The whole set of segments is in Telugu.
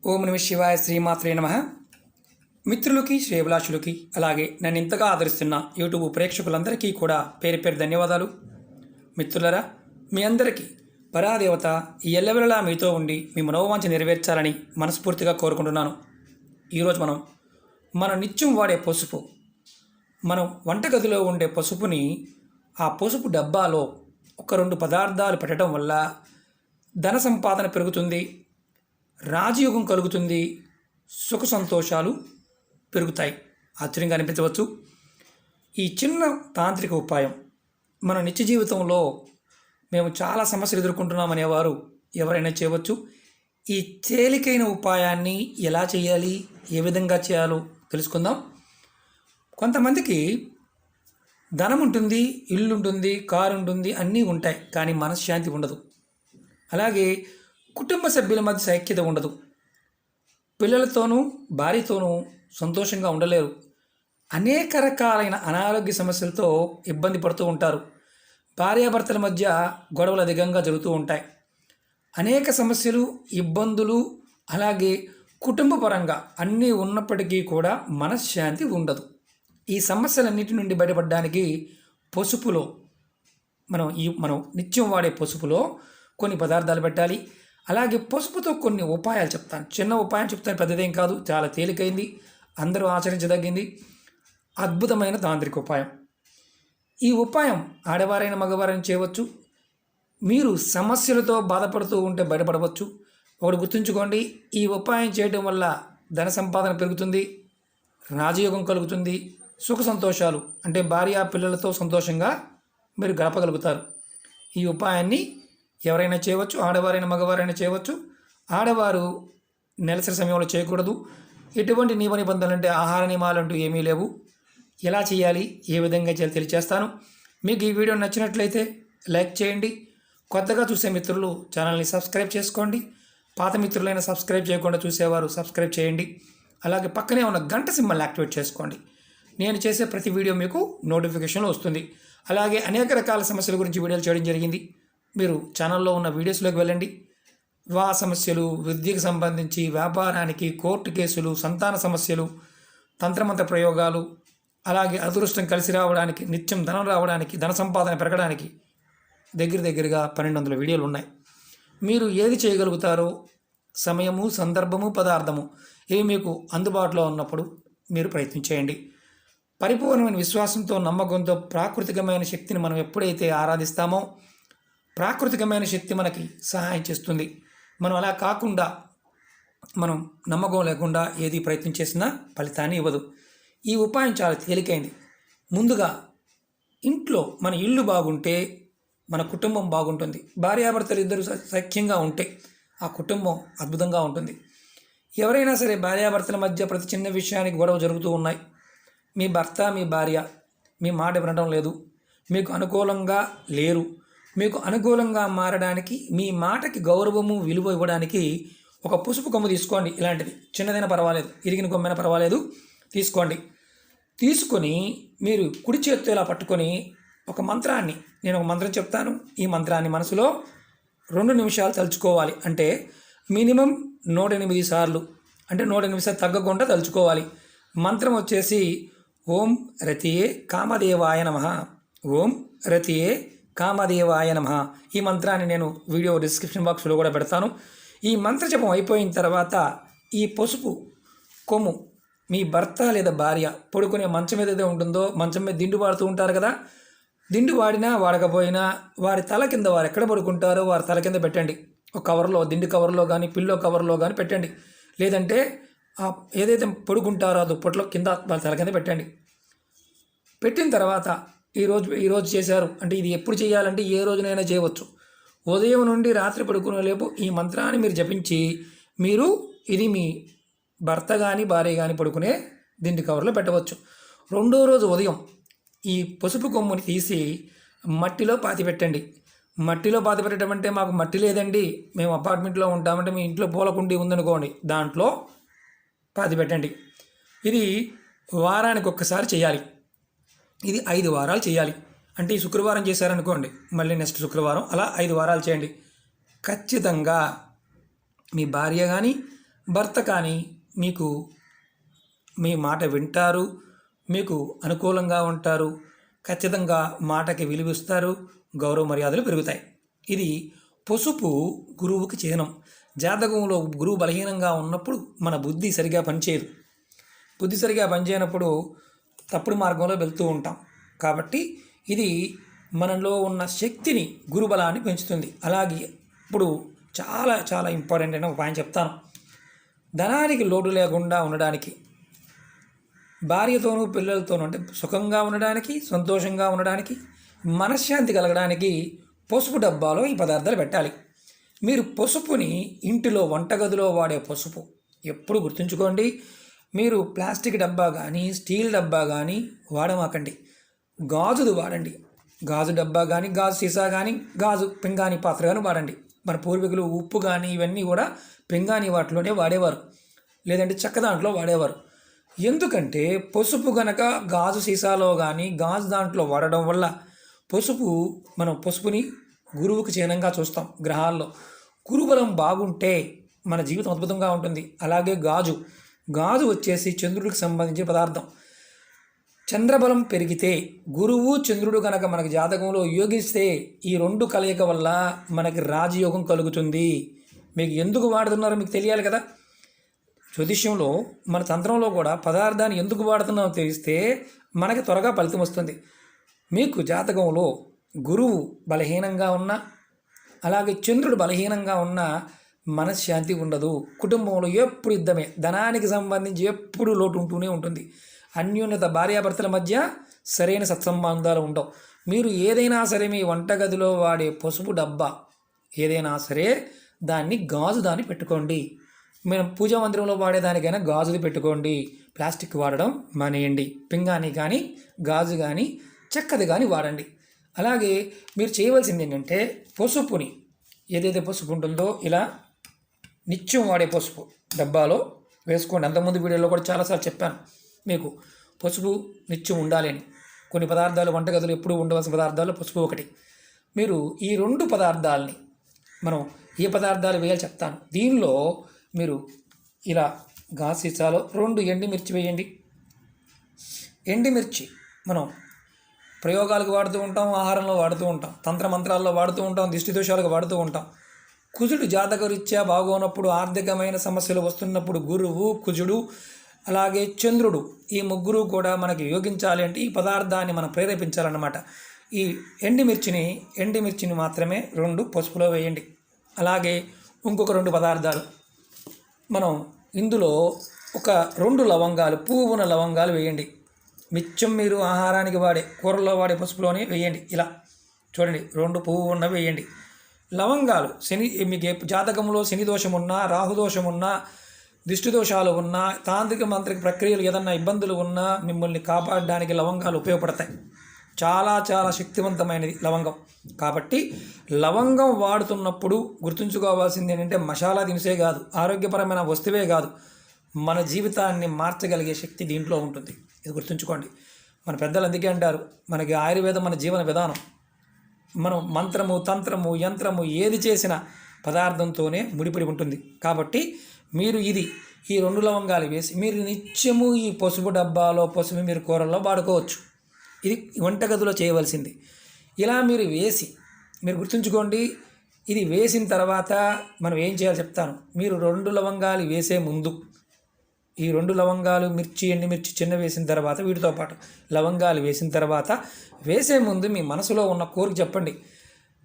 ఓం నమ శివాయ శ్రీమాత్రే నమ. మిత్రులకి శ్రేభిలాషులకి అలాగే నన్ను ఇంతగా ఆదరిస్తున్న యూట్యూబ్ ప్రేక్షకులందరికీ కూడా పేరు పేరు ధన్యవాదాలు. మిత్రులరా, మీ అందరికీ పరాదేవత ఎల్లవెల్లలా మీతో ఉండి మీ మనోవాంఛ నెరవేర్చాలని మనస్ఫూర్తిగా కోరుకుంటున్నాను. ఈరోజు మనం నిత్యం వాడే పసుపు, మనం వంటగదిలో ఉండే పసుపుని ఆ పసుపు డబ్బాలో ఒక 2 పదార్థాలు పెట్టడం వల్ల ధన సంపాదన పెరుగుతుంది, రాజయోగం కలుగుతుంది, సుఖ సంతోషాలు పెరుగుతాయి. ఆశ్చర్యంగా అనిపించవచ్చు. ఈ చిన్న తాంత్రిక ఉపాయం మన నిత్య జీవితంలో మేము చాలా సమస్యలు ఎదుర్కొంటున్నామనేవారు ఎవరైనా చేయవచ్చు. ఈ తేలికైన ఉపాయాన్ని ఎలా చేయాలి, ఏ విధంగా చేయాలో తెలుసుకుందాం. కొంతమందికి ధనం ఉంటుంది, ఇల్లు ఉంటుంది, కారు ఉంటుంది, అన్నీ ఉంటాయి, కానీ మనశ్శాంతి ఉండదు. అలాగే కుటుంబ సభ్యుల మధ్య సైక్యత ఉండదు. పిల్లలతోనూ భార్యతోనూ సంతోషంగా ఉండలేరు. అనేక రకాలైన అనారోగ్య సమస్యలతో ఇబ్బంది పడుతూ ఉంటారు. భార్యాభర్తల మధ్య గొడవలు అధికంగా జరుగుతూ ఉంటాయి. అనేక సమస్యలు, ఇబ్బందులు, అలాగే కుటుంబ పరంగా అన్నీ ఉన్నప్పటికీ కూడా మనశ్శాంతి ఉండదు. ఈ సమస్యలన్నిటి నుండి బయటపడడానికి పసుపులో మనం నిత్యం వాడే పసుపులో కొన్ని పదార్థాలు పెట్టాలి. అలాగే పసుపుతో కొన్ని ఉపాయాలు చెప్తాను. చిన్న ఉపాయం చెప్తాను, పెద్దదేం కాదు, చాలా తేలికైంది, అందరూ ఆచరించదగింది, అద్భుతమైన తాంత్రిక ఉపాయం. ఈ ఉపాయం ఆడవారైన మగవారైనా చేయవచ్చు. మీరు సమస్యలతో బాధపడుతూ ఉంటే బయటపడవచ్చు. ఒకటి గుర్తుంచుకోండి, ఈ ఉపాయం చేయడం వల్ల ధన సంపాదన పెరుగుతుంది, రాజయోగం కలుగుతుంది, సుఖ సంతోషాలు అంటే భార్య పిల్లలతో సంతోషంగా మీరు గడపగలుగుతారు. ఈ ఉపాయాన్ని ఎవరైనా చేయవచ్చు, ఆడవారైనా మగవారైనా చేయవచ్చు. ఆడవారు నెలసరి సమయంలో చేయకూడదు. ఎటువంటి నియమ నిబంధనలు అంటే ఆహార నియమాలు అంటూ ఏమీ లేవు. ఎలా చేయాలి, ఏ విధంగా చేయాలి తెలియజేస్తాను. మీకు ఈ వీడియో నచ్చినట్లయితే లైక్ చేయండి. కొత్తగా చూసే మిత్రులు ఛానల్ని సబ్స్క్రైబ్ చేసుకోండి. పాత మిత్రులైన సబ్స్క్రైబ్ చేయకుండా చూసేవారు సబ్స్క్రైబ్ చేయండి. అలాగే పక్కనే ఉన్న గంట సింబల్ని యాక్టివేట్ చేసుకోండి. నేను చేసే ప్రతి వీడియో మీకు నోటిఫికేషన్లో వస్తుంది. అలాగే అనేక రకాల సమస్యల గురించి వీడియోలు చేయడం జరిగింది. మీరు ఛానల్లో ఉన్న వీడియోస్లోకి వెళ్ళండి. వివాహ సమస్యలు, విద్యకు సంబంధించి, వ్యాపారానికి, కోర్టు కేసులు, సంతాన సమస్యలు, తంత్రమంత్ర ప్రయోగాలు, అలాగే అదృష్టం కలిసి రావడానికి, నిత్యం ధనం రావడానికి, ధన సంపాదన పెరగడానికి దగ్గరగా 1200 వీడియోలు ఉన్నాయి. మీరు ఏది చేయగలుగుతారో సమయము, సందర్భము, పదార్థము ఇవి మీకు అందుబాటులో ఉన్నప్పుడు మీరు ప్రయత్నించేయండి. పరిపూర్ణమైన విశ్వాసంతో, నమ్మకంతో ప్రాకృతికమైన శక్తిని మనం ఎప్పుడైతే ఆరాధిస్తామో ప్రాకృతికమైన శక్తి మనకి సహాయం చేస్తుంది. మనం అలా కాకుండా మనం నమ్మకం లేకుండా ఏది ప్రయత్నం చేసినా ఫలితాన్ని ఇవ్వదు. ఈ ఉపాయం చాలా తేలికైంది. ముందుగా ఇంట్లో మన ఇల్లు బాగుంటే మన కుటుంబం బాగుంటుంది. భార్యాభర్తలు ఇద్దరు సఖ్యంగా ఉంటే ఆ కుటుంబం అద్భుతంగా ఉంటుంది. ఎవరైనా సరే భార్యాభర్తల మధ్య ప్రతి చిన్న విషయానికి గొడవ జరుగుతూ ఉన్నాయి. మీ భర్త, మీ భార్య మీ మాట వినడం లేదు, మీకు అనుకూలంగా లేరు. మీకు అనుకూలంగా మారడానికి, మీ మాటకి గౌరవము, విలువ ఇవ్వడానికి ఒక పసుపు కొమ్ము తీసుకోండి. ఇలాంటిది చిన్నదైనా పర్వాలేదు, ఇరిగిన కొమ్మైనా పర్వాలేదు, తీసుకోండి. తీసుకొని మీరు కుడి చేత్తో ఇలా పట్టుకొని నేను ఒక మంత్రం చెప్తాను. ఈ మంత్రాన్ని మనసులో 2 నిమిషాలు తలుచుకోవాలి. అంటే మినిమం 108 సార్లు, అంటే 108 సార్లు తగ్గకుండా తలుచుకోవాలి. మంత్రం వచ్చేసి ఓం రతియే కామదేవాయ నమః, ఓం రతియే కామదేవాయ నమః. ఈ మంత్రాన్ని నేను వీడియో డిస్క్రిప్షన్ బాక్స్లో కూడా పెడతాను. ఈ మంత్ర జపం అయిపోయిన తర్వాత ఈ పసుపు కొమ్ము మీ భర్త లేదా భార్య పడుకునే మంచం ఏదైతే ఉంటుందో, మంచం మీద దిండు వాడుతూ ఉంటారు కదా, దిండు వాడినా వాడకపోయినా వారి తల కింద, వారు ఎక్కడ పడుకుంటారో వారి తల కింద పెట్టండి. ఒక కవర్లో, దిండు కవర్లో కానీ పిల్లో కవర్లో కానీ పెట్టండి. లేదంటే ఏదైతే పడుకుంటారో ఆ దుప్పట్లో కింద వాళ్ళ తల కింద పెట్టండి. పెట్టిన తర్వాత ఈరోజు చేశారు అంటే ఇది ఎప్పుడు చేయాలంటే ఏ రోజునైనా చేయవచ్చు. ఉదయం నుండి రాత్రి పడుకునే లేపు ఈ మంత్రాన్ని మీరు జపించి ఇది మీ భర్త కానీ భార్య కానీ పడుకునే దిండి కవర్లో పెట్టవచ్చు. 2వ రోజు ఉదయం ఈ పసుపు కొమ్ముని తీసి మట్టిలో పాతి పెట్టండి. మట్టిలో పాతి పెట్టడం అంటే మాకు మట్టి లేదండి, మేము అపార్ట్మెంట్లో ఉంటామంటే మీ ఇంట్లో పూల కుండీ ఉందనుకోండి, దాంట్లో పాతి పెట్టండి. ఇది వారానికి ఒక్కసారి చేయాలి. ఇది 5 వారాలు చేయాలి. అంటే ఈ శుక్రవారం చేశారనుకోండి, మళ్ళీ నెక్స్ట్ శుక్రవారం, అలా 5 వారాలు చేయండి. ఖచ్చితంగా మీ భార్య కానీ భర్త కానీ మీకు మీ మాట వింటారు, మీకు అనుకూలంగా ఉంటారు, ఖచ్చితంగా మాటకి విలువిస్తారు, గౌరవ మర్యాదలు పెరుగుతాయి. ఇది పసుపు గురువుకి చిహ్నం. జాతకంలో గురువు బలహీనంగా ఉన్నప్పుడు మన బుద్ధి సరిగా పనిచేయదు. బుద్ధి సరిగా పనిచేయనప్పుడు తప్పుడు మార్గంలో వెళ్తూ ఉంటాం. కాబట్టి ఇది మనలో ఉన్న శక్తిని, గురుబలాన్ని పెంచుతుంది. అలాగే ఇప్పుడు చాలా చాలా ఇంపార్టెంట్ అయిన ఒక పాయింట్ చెప్తాను. ధనానికి లోటు లేకుండా ఉండడానికి, భార్యతోనూ పిల్లలతోనూ అంటే సుఖంగా ఉండడానికి, సంతోషంగా ఉండడానికి, మనశ్శాంతి కలగడానికి పసుపు డబ్బాలో ఈ పదార్థాలు పెట్టాలి. మీరు పసుపుని ఇంటిలో వంటగదిలో వాడే పసుపు ఎప్పుడు గుర్తుంచుకోండి. మీరు ప్లాస్టిక్ డబ్బా కానీ స్టీల్ డబ్బా కానీ వాడమాకండి. గాజుది వాడండి. గాజు డబ్బా కానీ, గాజు సీసా కానీ, గాజు పింగాణి పాత్ర కానీ వాడండి. మన పూర్వీకులు ఉప్పు కానీ ఇవన్నీ కూడా పింగాణి వాటిలోనే వాడేవారు, లేదంటే చెక్క దాంట్లో వాడేవారు. ఎందుకంటే పసుపు గనక గాజు సీసాలో కానీ గాజు దాంట్లో వాడడం వల్ల మనం పసుపుని గురువుకి చిహ్నంగా చూస్తాం. గ్రహాల్లో గురుబలం బాగుంటే మన జీవితం అద్భుతంగా ఉంటుంది. అలాగే గాజు వచ్చేసి చంద్రుడికి సంబంధించిన పదార్థం. చంద్రబలం పెరిగితే, గురువు చంద్రుడు కనుక మనకి జాతకంలో యోగిస్తే ఈ రెండు కలయిక వల్ల మనకి రాజయోగం కలుగుతుంది. మీకు ఎందుకు వాడుతున్నారో మీకు తెలియాలి కదా. జ్యోతిష్యంలో మన తంత్రంలో కూడా పదార్థాన్ని ఎందుకు వాడుతున్నామో తెలిస్తే మనకి త్వరగా ఫలితం వస్తుంది. మీకు జాతకంలో గురువు బలహీనంగా ఉన్నా, అలాగే చంద్రుడు బలహీనంగా ఉన్నా మనశ్శాంతి ఉండదు. కుటుంబంలో ఎప్పుడు యుద్ధమే, ధనానికి సంబంధించి ఎప్పుడు లోటు ఉంటూనే ఉంటుంది. అన్యోన్యత, భార్యాభర్తల మధ్య సరైన సత్సంబంధాలు ఉండవు. మీరు ఏదైనా సరే మీ వంటగదిలో వాడే పసుపు డబ్బా ఏదైనా సరే దాన్ని పెట్టుకోండి. మనం పూజా మందిరంలో వాడేదానికైనా గాజుది పెట్టుకోండి. ప్లాస్టిక్ వాడడం మానేయండి. పింగాణి కానీ, గాజు కానీ, చెక్కది కానీ వాడండి. అలాగే మీరు చేయవలసింది ఏంటంటే పసుపుని, ఏదైతే పసుపు ఉంటుందో ఇలా నిత్యం వాడే పసుపు డబ్బాలో వేసుకోండి. అంతకుముందు వీడియోలో కూడా చాలాసార్లు చెప్పాను మీకు పసుపు నిత్యం ఉండాలి అని. కొన్ని పదార్థాలు వంటగదులు ఎప్పుడూ ఉండవలసిన పదార్థాలు పసుపు ఒకటి. మీరు ఈ రెండు పదార్థాలని మనం ఏ పదార్థాలు వేయాలి చెప్తాను. దీనిలో మీరు ఇలా గాజు సీసాలో 2 ఎండుమిర్చి వేయండి. ఎండుమిర్చి మనం ప్రయోగాలకు వాడుతూ ఉంటాం, ఆహారంలో వాడుతూ ఉంటాం, తంత్రమంత్రాల్లో వాడుతూ ఉంటాం, దిష్టి దోషాలకు వాడుతూ ఉంటాం. కుజుడు జాతకరీత్యా బాగోనప్పుడు, ఆర్థికమైన సమస్యలు వస్తున్నప్పుడు గురువు, కుజుడు, అలాగే చంద్రుడు ఈ ముగ్గురు కూడా మనకి యోగించాలి అంటే ఈ పదార్థాన్ని మనం ప్రేరేపించాలన్నమాట. ఈ ఎండుమిర్చిని మాత్రమే 2 పసుపులో వేయండి. అలాగే ఇంకొక 2 పదార్థాలు మనం ఇందులో ఒక 2 లవంగాలు, పువ్వున లవంగాలు వేయండి. మిచ్చం మీరు ఆహారానికి వాడే కూరల్లో వాడే పసుపులోనే వేయండి. ఇలా చూడండి, 2 పువ్వు ఉన్నవి వేయండి. లవంగాలు మీకు జాతకంలో శని దోషం ఉన్నా, రాహుదోషం ఉన్నా, దిష్టి దోషాలు ఉన్నా, తాంత్రిక మంత్రిక ప్రక్రియలు ఏదన్నా ఇబ్బందులు ఉన్నా మిమ్మల్ని కాపాడడానికి లవంగాలు ఉపయోగపడతాయి. చాలా చాలా శక్తివంతమైనది లవంగం. కాబట్టి లవంగం వాడుతున్నప్పుడు గుర్తుంచుకోవాల్సింది ఏంటంటే మసాలా దినుసే కాదు, ఆరోగ్యపరమైన వస్తువే కాదు, మన జీవితాన్ని మార్చగలిగే శక్తి దీంట్లో ఉంటుంది. ఇది గుర్తుంచుకోండి. మన పెద్దలు అందుకే అంటారు, మనకి ఆయుర్వేదం మన జీవన విధానం. మనం మంత్రము, తంత్రము, యంత్రము ఏది చేసినా పదార్థంతోనే ముడిపడి ఉంటుంది. కాబట్టి మీరు ఈ 2 లవంగాలు వేసి మీరు నిత్యము ఈ పసుపు డబ్బాలో పసుపు మీరు కూరల్లో వాడుకోవచ్చు. ఇది వంటగదిలో చేయవలసింది. ఇలా మీరు గుర్తుంచుకోండి. ఇది వేసిన తర్వాత మనం ఏం చేయాలో చెప్తాను. మీరు 2 లవంగాలు వేసే ముందు, ఈ 2 లవంగాలు, ఎండుమిర్చి చిన్న వేసిన తర్వాత, వీటితో పాటు లవంగాలు వేసిన తర్వాత వేసే ముందు మీ మనసులో ఉన్న కోరిక చెప్పండి.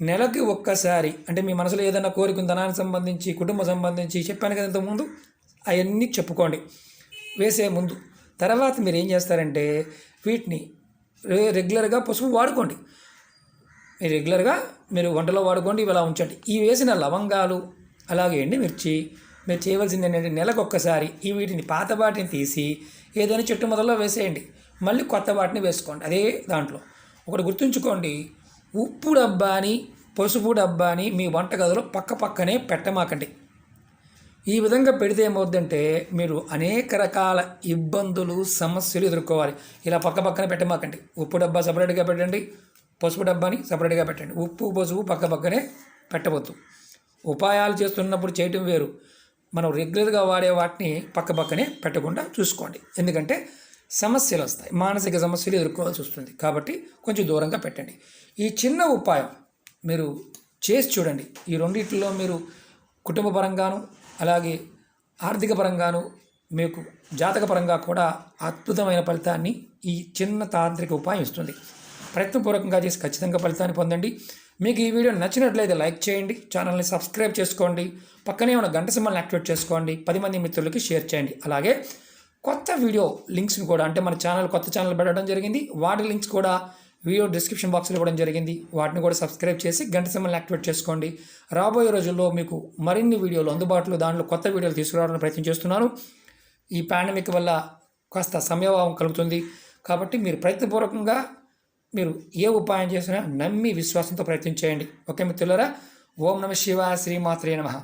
నెలకి ఒక్కసారి, అంటే మీ మనసులో ఏదైనా కోరిక ధనానికి సంబంధించి, కుటుంబ సంబంధించి చెప్పాను కదా ఇంతకుముందు, అవన్నీ చెప్పుకోండి వేసే ముందు. తర్వాత మీరు ఏం చేస్తారంటే వీటిని రెగ్యులర్గా పసుపు వాడుకోండి. రెగ్యులర్గా మీరు వంటలో వాడుకోండి. ఇవి అలా ఉంచండి. ఈ వేసిన లవంగాలు అలాగే ఎండుమిర్చి మీరు చేయవలసింది ఏంటంటే నెలకు ఒక్కసారి వీటిని పాత వాటిని తీసి ఏదైనా చెట్టు మొదల్లో వేసేయండి. మళ్ళీ కొత్త వాటిని వేసుకోండి అదే దాంట్లో. ఒకటి గుర్తుంచుకోండి, ఉప్పు డబ్బాని పసుపు డబ్బాని మీ వంటగదిలో పక్కనే పెట్టమాకండి. ఈ విధంగా పెడితే ఏమవుద్దంటే మీరు అనేక రకాల ఇబ్బందులు, సమస్యలు ఎదుర్కోవాలి. ఇలా పక్కనే పెట్టమాకండి. ఉప్పు డబ్బా సపరేట్గా పెట్టండి, పసుపు డబ్బాని సపరేట్గా పెట్టండి. ఉప్పు పసుపు పక్కనే పెట్టవద్దు. ఉపాయాలు చేస్తున్నప్పుడు చేయటం వేరు, మనం రెగ్యులర్గా వాడే వాటిని పక్కనే పెట్టకుండా చూసుకోండి. ఎందుకంటే సమస్యలు వస్తాయి, మానసిక సమస్యలు ఎదుర్కోవాల్సి వస్తుంది. కాబట్టి కొంచెం దూరంగా పెట్టండి. ఈ చిన్న ఉపాయం మీరు చేసి చూడండి. ఈ రెండిట్లో మీరు కుటుంబ పరంగాను అలాగే ఆర్థిక పరంగాను మీకు జాతకపరంగా కూడా అద్భుతమైన ఫలితాన్ని ఈ చిన్న తాంత్రిక ఉపాయం ఇస్తుంది. ప్రయత్నపూర్వకంగా చేసి ఖచ్చితంగా ఫలితాన్ని పొందండి. మీకు ఈ వీడియో నచ్చినట్లయితే లైక్ చేయండి, ఛానల్ని సబ్స్క్రైబ్ చేసుకోండి, పక్కనే ఉన్న గంట సింబల్ని యాక్టివేట్ చేసుకోండి, 10 మంది మిత్రులకి షేర్ చేయండి. అలాగే కొత్త వీడియో లింక్స్ని కూడా, అంటే మన ఛానల్ కొత్త ఛానల్ పెట్టడం జరిగింది, వాటి లింక్స్ కూడా వీడియో డిస్క్రిప్షన్ బాక్స్లో ఇవ్వడం జరిగింది. వాటిని కూడా సబ్స్క్రైబ్ చేసి గంట సింబల్ని యాక్టివేట్ చేసుకోండి. రాబోయే రోజుల్లో మీకు మరిన్ని వీడియోలు అందుబాటులో, దాంట్లో కొత్త వీడియోలు తీసుకురావడానికి ప్రయత్నం చేస్తున్నాను. ఈ పాండమిక్ వల్ల కాస్త సమయభావం కలుగుతుంది. కాబట్టి మీరు ప్రయత్నపూర్వకంగా మీరు ఏ ఉపాయం చేసినా నమ్మి విశ్వాసంతో ప్రయత్నం చేయండి. ఓకే మిత్రులారా, ఓం నమః శివాయ, శ్రీమాత్రే నమః.